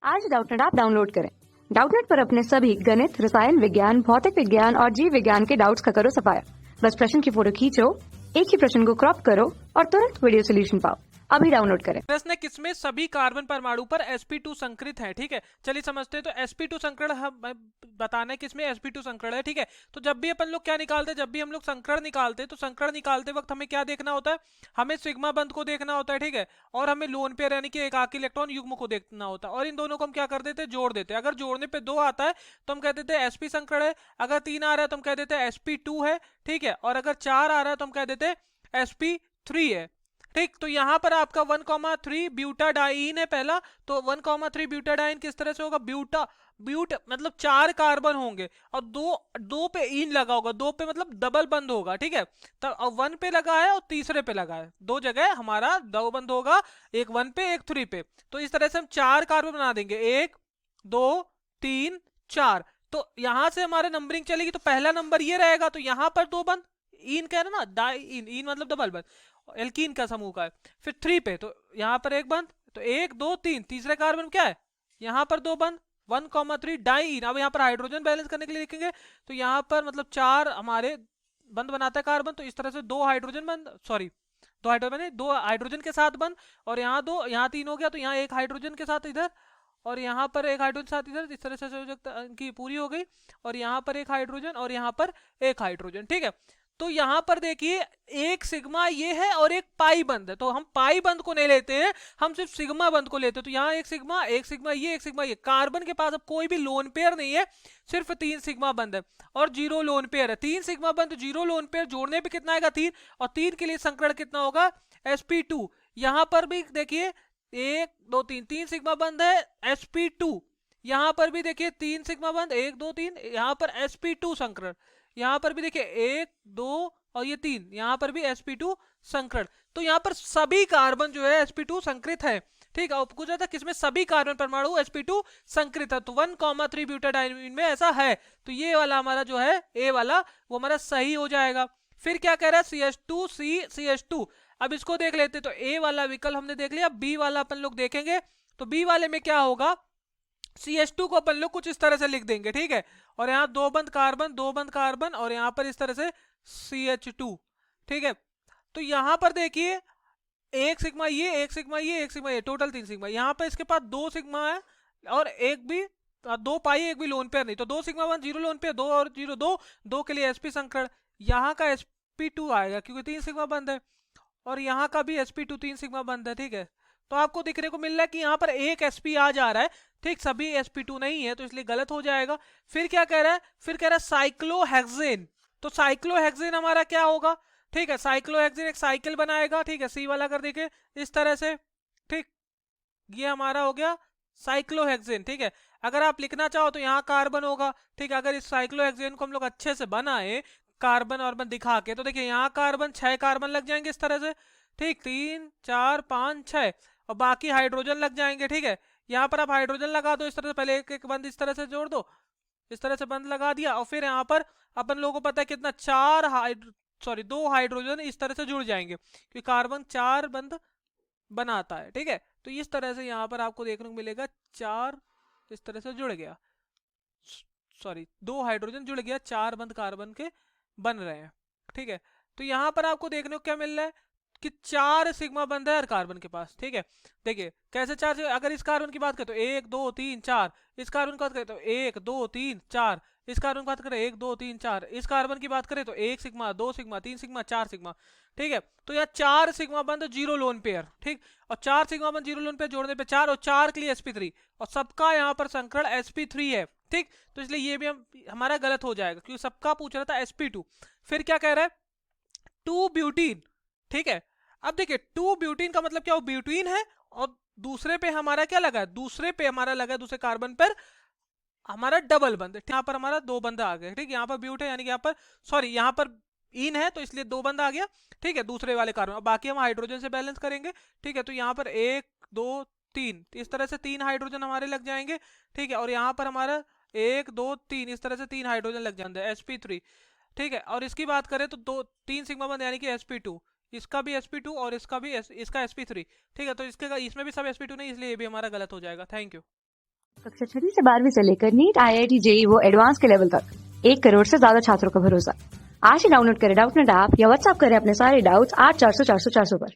आज Doubtnut app download करें। Doubtnut पर अपने सभी गणित, रसायन विज्ञान, भौतिक विज्ञान और जीव विज्ञान के डाउट्स का करो सफाया। बस प्रश्न की फोटो खींचो, एक ही प्रश्न को क्रॉप करो और तुरंत वीडियो सोल्यूशन पाओ। अभी डाउनलोड करें। प्रश्न किसमें सभी कार्बन परमाणु पर sp2 संकरित है। ठीक है, चलिए समझते हैं। तो sp2 संकरण हम बताना है किसमें sp2 संकरण है। ठीक है, तो जब भी अपन लोग क्या निकालते हैं, जब भी हम लोग संकरण निकालते हैं तो संकरण निकालते वक्त हमें क्या देखना होता है, हमें सिग्मा बंध को देखना होता है। ठीक है, और हमें लोन पेयर यानी कि एकाकी इलेक्ट्रॉन युग्म को देखना होता है, और इन दोनों को हम क्या कर देते हैं, जोड़ देते हैं। अगर जोड़ने पे 2 आता है तो हम कह देते हैं sp संकरण है, अगर 3 आ रहा है तो हम कह देते हैं sp2 है। ठीक है, और अगर 4 आ रहा है तो हम कह देते हैं sp3 है। ठीक, तो यहां पर आपका 1,3 ब्यूटाडाइन है पहला, तो 1,3 ब्यूटाडाइन किस तरह से होगा, ब्यूट मतलब 4 कार्बन होंगे और दो पे इन लगा होगा, 2 पे मतलब डबल बंद होगा। ठीक है, तो 1 पे लगा है और तीसरे पे लगा है, 2 जगह हमारा 2 बंद होगा, एक 1 पे एक 3 पे। तो इस तरह से हम 4 कार्बन बना देंगे, 1 2 3 4। तो यहां से हमारे नंबरिंग चलेगी, तो पहला नंबर ये रहेगा, तो यहां पर 2 बंद, इन कह रहे ना, डाई इन मतलब डबल बंद, एल्कीन का समूह का है। फिर 3 पे तो यहां पर एक बंद, तो 1 2 3, तीसरे कार्बन क्या है, यहां पर 2 बंद, 1,3 डाइन। अब यहाँ पर हाइड्रोजन बैलेंस करने के लिए लिखेंगे, तो यहाँ पर मतलब 4 हमारे बंद बनाता है कार्बन, तो इस तरह से 2 हाइड्रोजन बंद, सॉरी 2 हाइड्रोजन, 2 हाइड्रोजन के साथ बंद, और यहाँ 2, यहाँ 3 हो गया, तो यहाँ एक हाइड्रोजन के साथ इधर, और यहाँ पर एक हाइड्रोजन साथ इधर, इस तरह से संयोजकता इनकी पूरी हो गई, और यहाँ पर एक हाइड्रोजन और यहाँ पर एक हाइड्रोजन। ठीक है, तो यहां पर देखिए एक सिग्मा ये है और एक पाई बंद है, तो हम पाई बंद को नहीं लेते हैं, हम सिर्फ सिग्मा बंद को लेते हैं। तो यहाँ एक सिग्मा ये, एक सिग्मा ये, कार्बन के पास अब कोई भी लोन पेयर नहीं है, सिर्फ 3 सिग्मा बंद है और 0 लोन पेयर है। 3 सिग्मा बंद 0 लोन पेयर जोड़ने पे कितना आएगा, 3, और 3 के लिए संकरण कितना होगा, sp2। यहां पर भी देखिए 1 2 3, 3 सिग्मा बंद है, sp2। यहां पर भी देखिए 3 सिग्मा बंद, 1 2 3, यहां पर sp2 संकरण। यहां पर भी देखिए 1 2 और ये 3, यहां पर भी sp2 संकरण। तो यहां पर सभी कार्बन जो है sp2 संकृत है। ठीक है, पूछा था किसमें सभी कार्बन परमाणु sp2 संकृत है, तो 1,3 ब्यूटाडाइन में ऐसा है। तो ये वाला हमारा जो है ए वाला वो हमारा सही हो जाएगा। फिर क्या कह रहा है, CH2 अब इसको देख लेते, तो ए वाला विकल्प हमने देख लिया, बी वाला अपन लोग देखेंगे। तो बी वाले में क्या होगा, CH2 को अपन लोग कुछ इस तरह से लिख देंगे। ठीक है, और यहाँ 2 बंद कार्बन, 2 बंद कार्बन, और यहाँ पर इस तरह से CH2। ठीक है, तो यहाँ पर देखिए एक सिग्मा ये, एक सिग्मा ये, एक सिग्मा ये, टोटल 3 सिग्मा। यहाँ पर इसके पास 2 सिग्मा है और एक भी 2 पाई, एक भी लोन पेयर नहीं, तो 2 सिग्मा 1 0 लोन पेयर, 2 और 0 2, 2 के लिए sp संकरण। यहाँ का sp2 आएगा क्योंकि 3 सिग्मा बंद है, और यहाँ का भी sp2 3 सिग्मा बंद है। ठीक है, तो आपको दिखने को मिल रहा है कि यहाँ पर एक sp आ जा रहा है, ठीक, सभी sp2 नहीं है, तो इसलिए गलत हो जाएगा। फिर क्या कह रहा है, फिर कह रहा है साइक्लोहेक्सेन। तो साइक्लोहेक्सेन हमारा क्या होगा, ठीक है, साइक्लोहेक्सेन एक साइकिल बनाएगा। ठीक है, सी वाला कर देखे इस तरह से। ठीक, ये हमारा हो गया साइक्लोहेक्सेन। ठीक है, अगर आप लिखना चाहो तो यहाँ कार्बन होगा। ठीक है, अगर इस साइक्लोहेक्सेन को हम लोग अच्छे से बनाए कार्बन और दिखा के, तो देखिए यहाँ कार्बन 6 कार्बन लग जाएंगे इस तरह से। ठीक, 3 4 5 6, और बाकी हाइड्रोजन लग जाएंगे। ठीक है, यहाँ पर आप हाइड्रोजन लगा दो इस तरह से, पहले एक एक बंद इस तरह से जोड़ दो, इस तरह से बंद लगा दिया, और फिर यहाँ पर अपन लोगों को पता है कितना, 2 हाइड्रोजन इस तरह से जुड़ जाएंगे क्योंकि कार्बन 4 बंद बनाता है। ठीक है, तो इस तरह से यहाँ पर आपको देखने को मिलेगा 4 इस तरह से जुड़ गया, 2 हाइड्रोजन जुड़ गया, 4 बंद कार्बन के बन रहे हैं। ठीक है, तो यहाँ पर आपको देखने को क्या मिल रहा है कि 4 सिग्मा बंद है हर कार्बन के पास। ठीक है, देखिए कैसे 4, अगर इस कार्बन की बात करें तो 1 2 3 4, इस कार्बन की बात करें तो 1 2 3 4, इस कार्बन की बात करें 1 2 3 4, इस कार्बन की बात करें तो 1 सिग्मा 2 सिग्मा 3 सिग्मा 4 सिग्मा। ठीक है, तो यहाँ 4 सिग्मा बंद 0 लोन पेयर। ठीक, और 4 सिग्मा बंद 0 लोन पेयर जोड़ने पे 4, और 4 के लिए sp3, और सबका यहाँ पर संकरण sp3 है। ठीक, तो इसलिए ये भी हमारा गलत हो जाएगा क्योंकि सबका पूछ रहा था sp2। फिर क्या कह रहा है, 2 ब्यूटीन। ठीक है, अब देखिए 2 ब्यूटीन का मतलब क्या, वो ब्यूटीन है और दूसरे पे हमारा क्या लगा है, दूसरे पे हमारा लगा है, दूसरे कार्बन पर हमारा डबल बंद। यहाँ पर हमारा 2 बंद आ गए। ठीक, यहाँ पर ब्यूट है यानी कि यहाँ पर, सॉरी यहाँ पर इन है तो इसलिए 2 बंद आ गया। ठीक है, दूसरे वाले कार्बन, और बाकी हम हाइड्रोजन से बैलेंस करेंगे। ठीक है, तो यहाँ पर 1 2 3, इस तरह से 3 हाइड्रोजन हमारे लग जाएंगे। ठीक है, और यहाँ पर हमारा 1 2 3, इस तरह से 3 हाइड्रोजन लग जाते हैं, sp3। ठीक है, और इसकी बात करें तो 3 सिग्मा बंद यानी कि sp2, इसका भी sp2 और इसका भी इसका sp3। ठीक है, तो इसके इसमें भी सब sp2 नहीं, इसलिए ये भी हमारा गलत हो जाएगा। Thank you. कक्षा 6वीं से 12वीं से लेकर नीट, IIT, JEE वो एडवांस के लेवल तक 1 करोड़ से ज्यादा छात्रों का भरोसा। आज ही डाउनलोड करें डाउटनेट ऐप या व्हाट्सएप करें अपने सारे डाउट्स 8400 400 400 पर।